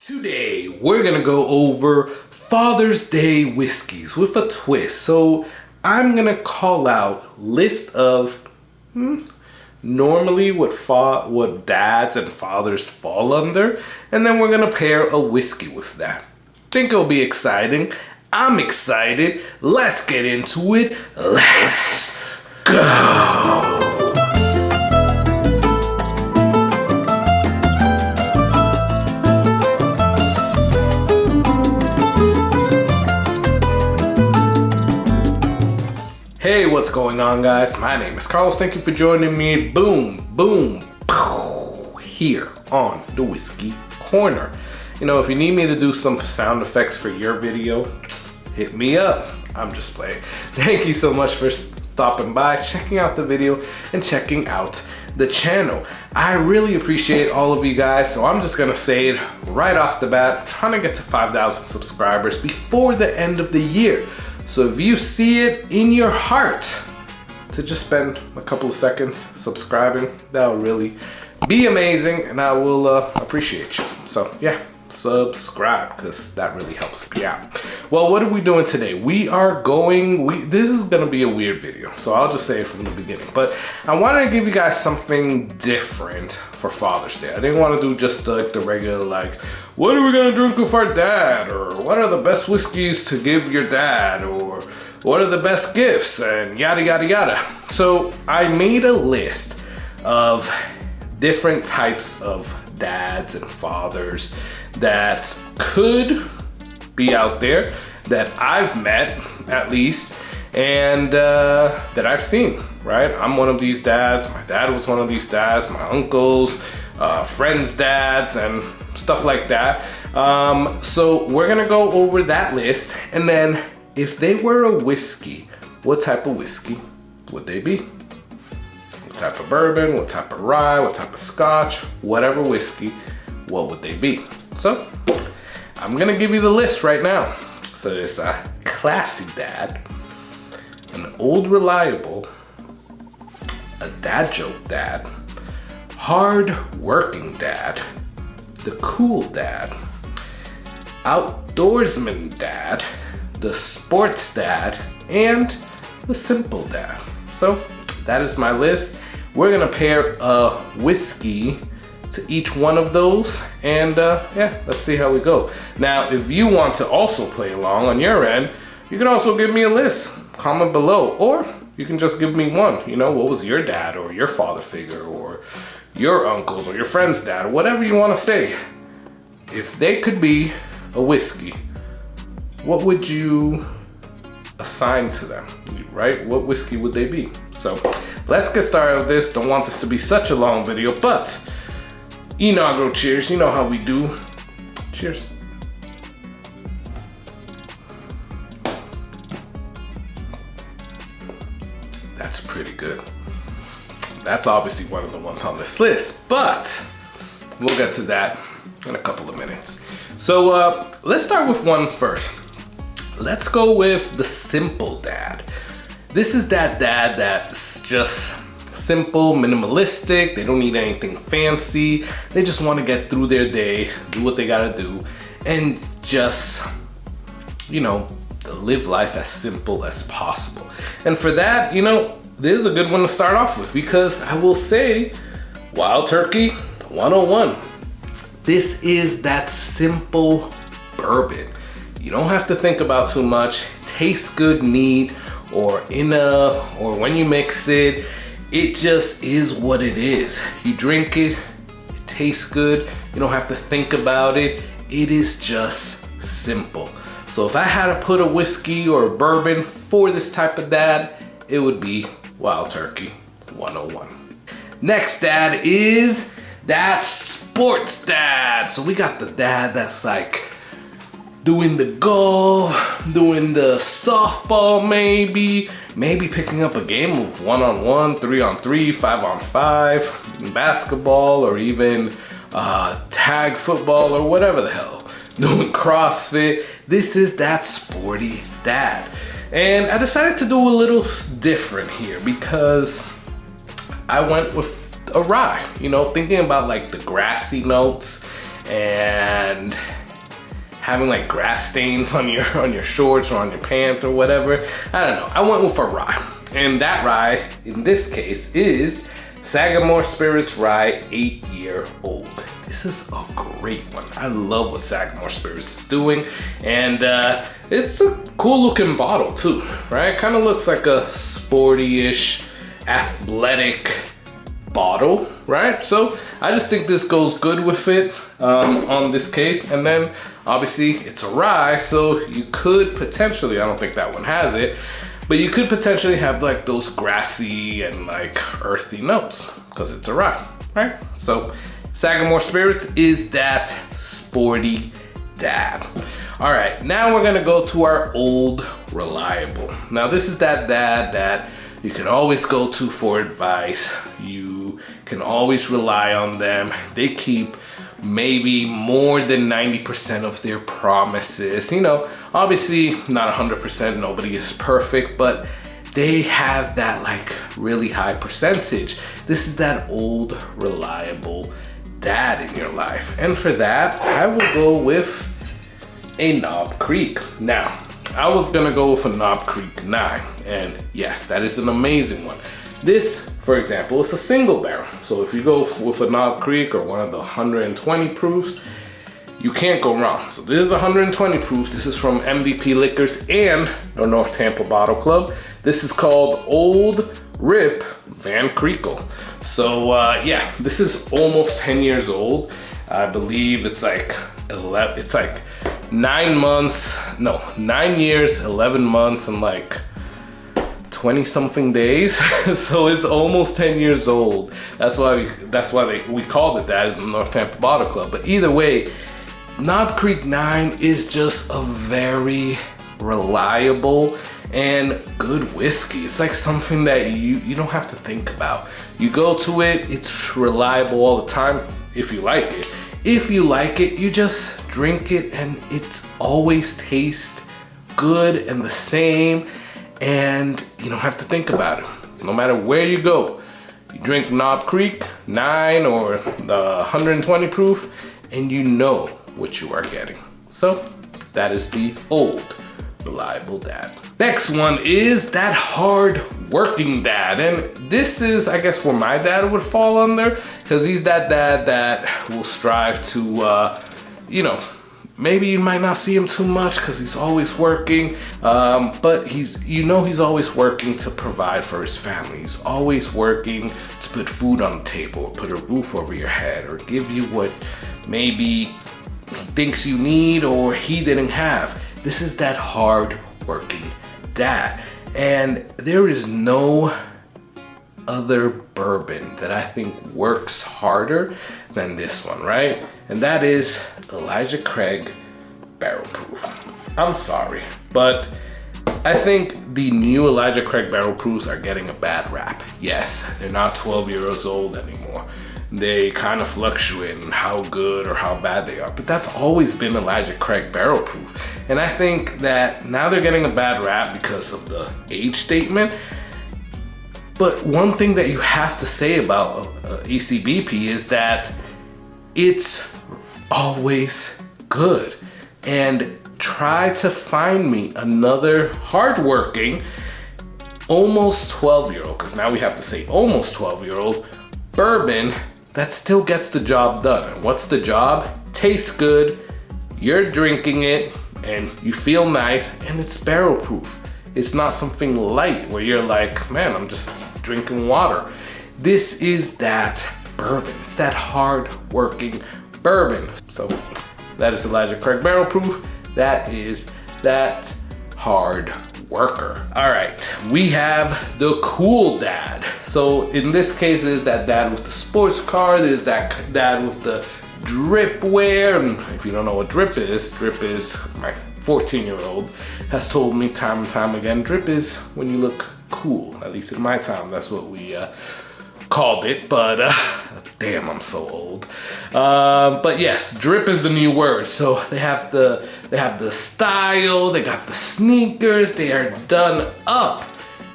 Today, we're gonna go over Father's Day whiskeys with a twist. So I'm gonna call out list of normally what dads and fathers fall under, and then we're gonna pair a whiskey with that. Think it'll be exciting. I'm excited. Let's get into it. Let's go. Hey, what's going on, guys? My name is Carlos. Thank you for joining me. Boom, boom, pow, here on the Whiskey Corner. You know, if you need me to do some sound effects for your video, hit me up. I'm just playing. Thank you so much for stopping by, checking out the video, and checking out the channel. I really appreciate all of you guys, so I'm just gonna say it right off the bat, trying to get to 5,000 subscribers before the end of the year. So if you see it in your heart to just spend a couple of seconds subscribing, that would really be amazing, and I will appreciate you. So yeah, subscribe, because that really helps me out. Well, what are we doing today? This is gonna be a weird video, so I'll just say it from the beginning. But I wanted to give you guys something different for Father's Day. I didn't want to do just like the regular, like, what are we gonna drink with our dad? Or what are the best whiskeys to give your dad? Or what are the best gifts? And yada, yada, yada. So I made a list of different types of dads and fathers that could be out there, that I've met at least, and that I've seen, right? I'm one of these dads, my dad was one of these dads, my uncles, friends' dads, and stuff like that. So we're gonna go over that list, and then if they were a whiskey, what type of whiskey would they be? What type of bourbon, what type of rye, what type of scotch, whatever whiskey, what would they be? So I'm gonna give you the list right now. So there's a classy dad, an old reliable, a dad joke dad, hard-working dad, the cool dad, outdoorsman dad, the sports dad, and the simple dad. So that is my list. We're gonna pair a whiskey to each one of those, and yeah, let's see how we go. Now, if you want to also play along on your end, you can also give me a list, comment below, or you can just give me one. You know, what was your dad or your father figure or your uncles or your friend's dad, or whatever you want to say. If they could be a whiskey, what would you assign to them, right? What whiskey would they be? So let's get started with this. Don't want this to be such a long video, but inaugural cheers, you know how we do. Cheers. That's pretty good. That's obviously one of the ones on this list, but we'll get to that in a couple of minutes. So let's start with one first. Let's go with the simple dad. This is that dad that's just simple, minimalistic. They don't need anything fancy. They just want to get through their day, do what they gotta do, and just, you know, live life as simple as possible. And for that, you know, this is a good one to start off with, because I will say, Wild Turkey 101. This is that simple bourbon. You don't have to think about too much. Tastes good neat, or when you mix it, it just is what it is. You drink it, it tastes good. You don't have to think about it. It is just simple. So if I had to put a whiskey or a bourbon for this type of dad, it would be Wild Turkey 101. Next dad is that sports dad. So we got the dad that's like doing the golf, doing the softball, maybe picking up a game of 1-on-1, 3-on-3, 5-on-5, basketball, or even tag football, or whatever the hell, doing CrossFit. This is that sporty dad. And I decided to do a little different here, because I went with a rye, you know, thinking about like the grassy notes and having like grass stains on your shorts or on your pants or whatever. I don't know. I went with a rye. And that rye, in this case, is Sagamore Spirits Rye 8-year-old. This is a great one. I love what Sagamore Spirits is doing. And it's a cool looking bottle too, right? Kind of looks like a sporty-ish, athletic bottle, right? So I just think this goes good with it on this case. And then obviously it's a rye, so you could potentially, I don't think that one has it, but you could potentially have like those grassy and like earthy notes because it's a rye, right? So Sagamore Spirits is that sporty dad. All right, now we're gonna go to our old reliable. Now this is that dad that you can always go to for advice. You can always rely on them. They keep maybe more than 90% of their promises. You know, obviously not 100%, nobody is perfect, but they have that like really high percentage. This is that old reliable dad in your life. And for that, I will go with a Knob Creek. Now, I was gonna go with a Knob Creek 9, and yes, that is an amazing one. This, for example, is a single barrel. So if you go with a Knob Creek or one of the 120 proofs, you can't go wrong. So this is 120 proof. This is from MVP Liquors and the North Tampa Bottle Club. This is called Old Rip Van Creekle. So yeah, this is almost 10 years old. I believe it's like 9 years, 11 months, and like 20 something days. So it's almost 10 years old. That's why we called it that, in the North Tampa Bottle Club. But either way, Knob Creek 9 is just a very reliable and good whiskey. It's like something that you don't have to think about. You go to it, it's reliable all the time if you like it. If you like it, you just drink it and it's always tastes good and the same, and you don't have to think about it. No matter where you go, you drink Knob Creek 9 or the 120 proof and you know what you are getting. So that is the old reliable dad. Next one is that hard working dad. And this is, I guess, where my dad would fall under, because he's that dad that will strive to, you know, maybe you might not see him too much because he's always working, but he's always working to provide for his family. He's always working to put food on the table, or put a roof over your head, or give you what maybe he thinks you need or he didn't have. This is that hard working dad. And there is no other bourbon that I think works harder than this one, right? And that is Elijah Craig Barrel Proof. I'm sorry, but I think the new Elijah Craig Barrel Proofs are getting a bad rap. Yes, they're not 12 years old anymore. They kind of fluctuate in how good or how bad they are, but that's always been Elijah Craig Barrel Proof. And I think that now they're getting a bad rap because of the age statement. But one thing that you have to say about ECBP is that it's always good. And try to find me another hardworking, almost 12-year-old, because now we have to say almost 12-year-old, bourbon that still gets the job done. And what's the job? Tastes good, you're drinking it, and you feel nice, and it's barrel proof. It's not something light where you're like, man, I'm just drinking water. This is that bourbon. It's that hard working bourbon. So that is Elijah Craig Barrel Proof. That is that hard worker. All right, we have the cool dad. So in this case, there's that dad with the sports car. There's that dad with the drip wear. And if you don't know what drip is my 14-year-old has told me time and time again, drip is when you look cool. At least in my time, that's what we called it. But damn, I'm so old. But yes, drip is the new word. So they have the style, they got the sneakers, they are done up.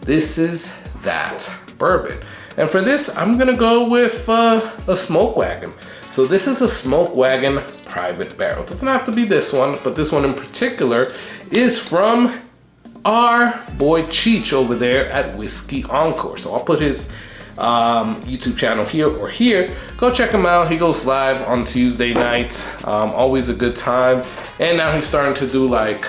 This is that bourbon. And for this, I'm gonna go with a Smoke Wagon. So this is a Smoke Wagon private barrel. It doesn't have to be this one, but this one in particular is from our boy Cheech over there at Whiskey Encore. So I'll put his YouTube channel here or here. Go check him out. He goes live on Tuesday nights. Always a good time. And now he's starting to do like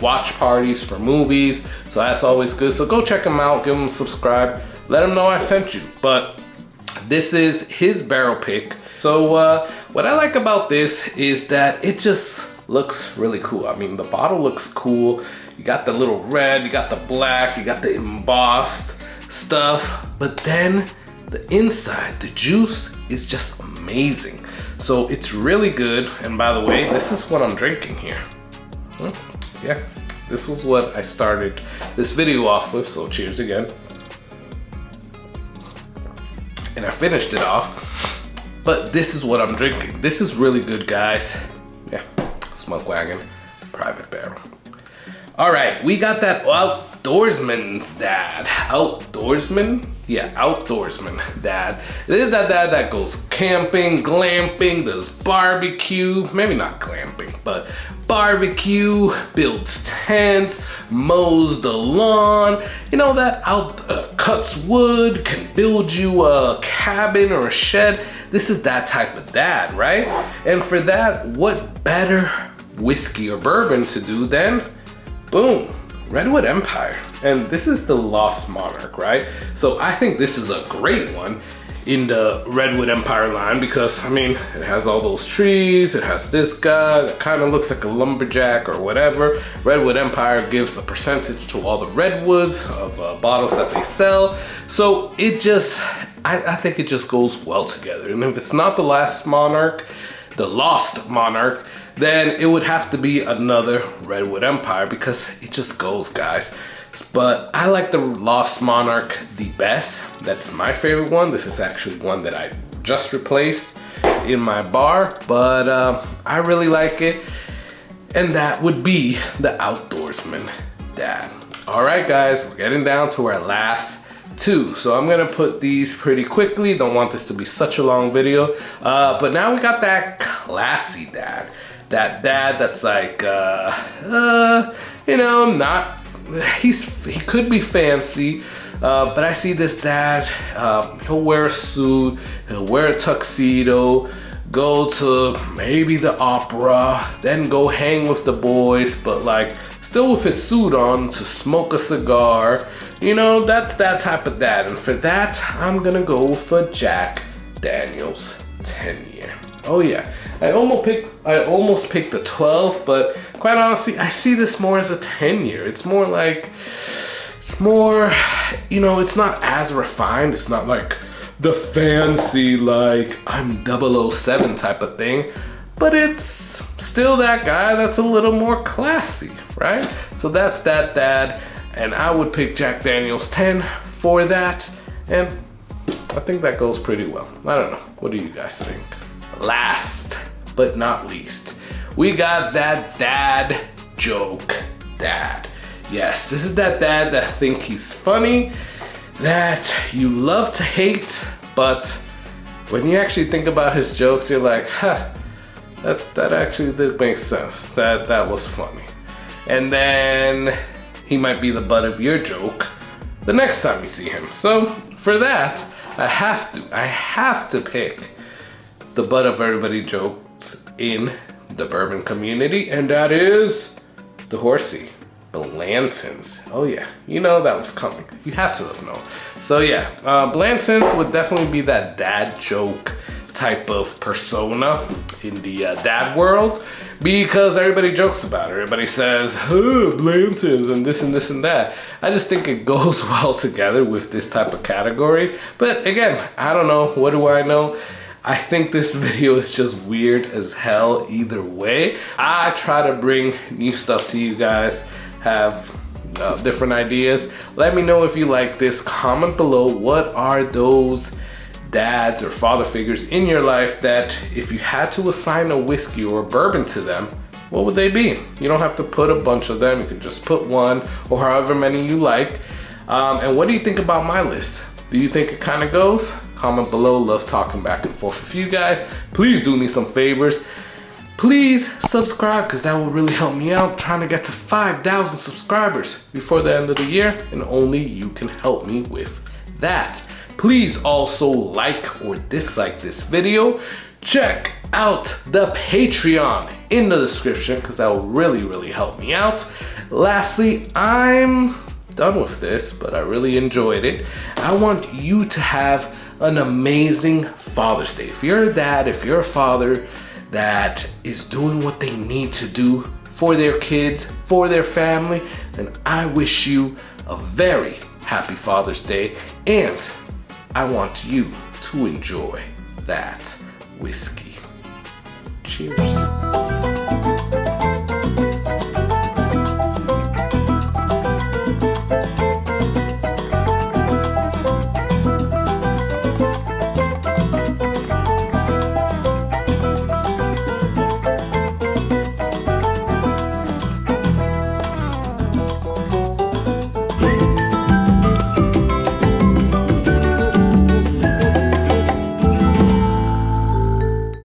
watch parties for movies. So that's always good. So go check him out. Give him a subscribe. Let him know I sent you. But this is his barrel pick. So what I like about this is that it just looks really cool. I mean, the bottle looks cool. You got the little red, you got the black, you got the embossed stuff, but then the inside, the juice is just amazing. So it's really good. And by the way, this is what I'm drinking here. Yeah, this was what I started this video off with. So cheers again. And I finished it off, but this is what I'm drinking. This is really good, guys. Yeah, Smoke Wagon, private barrel. All right, we got that Outdoorsman Dad. Outdoorsman? Yeah, Outdoorsman Dad. This is that dad that goes camping, glamping, does barbecue, maybe not glamping, but barbecue, builds tents, mows the lawn, you know, that cuts wood, can build you a cabin or a shed. This is that type of dad, right? And for that, what better whiskey or bourbon to do than, boom, Redwood Empire. And this is the Lost Monarch, right? So I think this is a great one in the Redwood Empire line because, I mean, it has all those trees, it has this guy that kind of looks like a lumberjack or whatever. Redwood Empire gives a percentage to all the redwoods of bottles that they sell. So it just, I think it just goes well together. And if it's not the Lost Monarch, then it would have to be another Redwood Empire because it just goes, guys. But I like the Lost Monarch the best. That's my favorite one. This is actually one that I just replaced in my bar, but I really like it. And that would be the Outdoorsman Dad. All right, guys, we're getting down to our last two. So I'm gonna put these pretty quickly. Don't want this to be such a long video. But now we got that classy dad. That dad that's like, you know, not, he could be fancy, but I see this dad, he'll wear a suit, he'll wear a tuxedo, go to maybe the opera, then go hang with the boys, but like still with his suit on to smoke a cigar. You know, that's that type of dad. And for that, I'm gonna go for JackDaniels 10-year. Oh yeah, I almost picked the 12, but quite honestly, I see this more as a 10-year. It's more like, it's more, you know, it's not as refined. It's not like the fancy, like I'm 007 type of thing, but it's still that guy that's a little more classy, right? So that's that dad, and I would pick JackDaniels 10 for that, and I think that goes pretty well. I don't know, what do you guys think? Last but not least, we got that dad joke dad. Yes, this is that dad that think he's funny, that you love to hate, but when you actually think about his jokes, you're like, huh, that actually did make sense. That was funny. And then he might be the butt of your joke the next time you see him. So for that, I have to pick the butt of everybody jokes in the bourbon community, and that is the horsey, Blanton's. Oh yeah, you know that was coming. You have to have known. So yeah, Blanton's would definitely be that dad joke type of persona in the dad world, because everybody jokes about it. Everybody says, oh, Blanton's and this and this and that. I just think it goes well together with this type of category. But again, I don't know. What do I know? I think this video is just weird as hell either way. I try to bring new stuff to you guys, have different ideas. Let me know if you like this. Comment below, what are those dads or father figures in your life that if you had to assign a whiskey or a bourbon to them, what would they be? You don't have to put a bunch of them. You can just put one or however many you like. And what do you think about my list? Do you think it kind of goes? comment below. Love talking back and forth with you guys. Please do me some favors. Please subscribe, because that will really help me out. I'm trying to get to 5,000 subscribers before the end of the year, and only you can help me with that. Please also like or dislike this video. Check out the Patreon in the description, because that will really help me out. Lastly, I'm done with this, but I really enjoyed it. I want you to have an amazing Father's Day. If you're a dad, if you're a father that is doing what they need to do for their kids, for their family, then I wish you a very happy Father's Day, and I want you to enjoy that whiskey. Cheers.